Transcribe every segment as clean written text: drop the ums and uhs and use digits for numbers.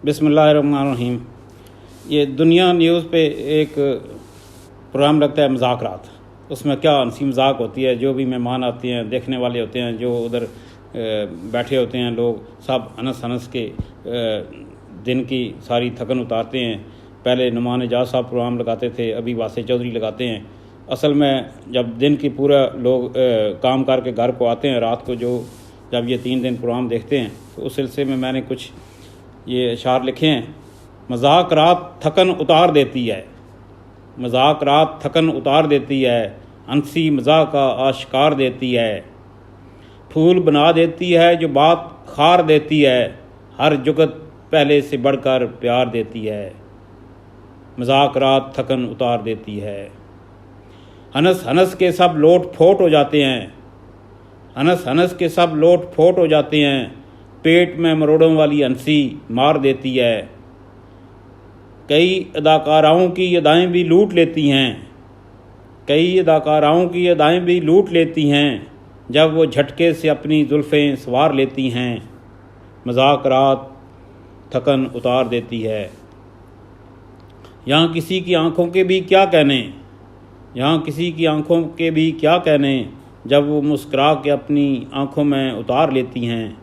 बिस्मिल्लाहिर्रहमानिर्रहीम। ये दुनिया न्यूज़ पे एक प्रोग्राम लगता है मज़ाकरात। उसमें क्या हंसी मजाक होती है, जो भी मेहमान आते हैं, देखने वाले होते हैं, जो उधर बैठे होते हैं लोग, सब हंस हंस के दिन की सारी थकन उतारते हैं। पहले नुमान एजाज साहब प्रोग्राम लगाते थे, अभी वासे चौधरी लगाते हैं। असल में जब दिन की पूरा लोग काम करके घर को आते हैं, रात को जब ये 3 दिन प्रोग्राम देखते हैं, तो उस सिलसिले में मैंने कुछ ये अशार लिखे हैं। मजाक रात थकन उतार देती है, मजाक रात थकन उतार देती है, हंसी मजाक का आश्कार देती है, फूल बना देती है जो बात खार देती है, हर जुगत पहले से बढ़कर प्यार देती है, मजाक रात थकन उतार देती है। हंस हंस के सब लोट फोट हो जाते हैं, हंस हंस के सब लोट फोट हो जाते हैं, पेट में मरोड़ों वाली हंसी मार देती है। कई अदाकाराओं की अदाएँ भी लूट लेती हैं, कई अदाकाराओं की अदाएँ भी लूट लेती हैं, जब वो झटके से अपनी जुल्फ़ें संवार लेती हैं, मजाक रात थकन उतार देती है। यहाँ किसी की आंखों के भी क्या कहने, यहाँ किसी की आंखों के भी क्या कहने, जब वो मुस्कुरा के अपनी आंखों में उतार लेती हैं।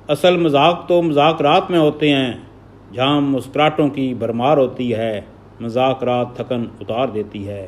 असल मजाक तो मजाक रात में होते हैं, जहाँ मुस्कुराहटों की भरमार होती है, मजाक रात थकन उतार देती है।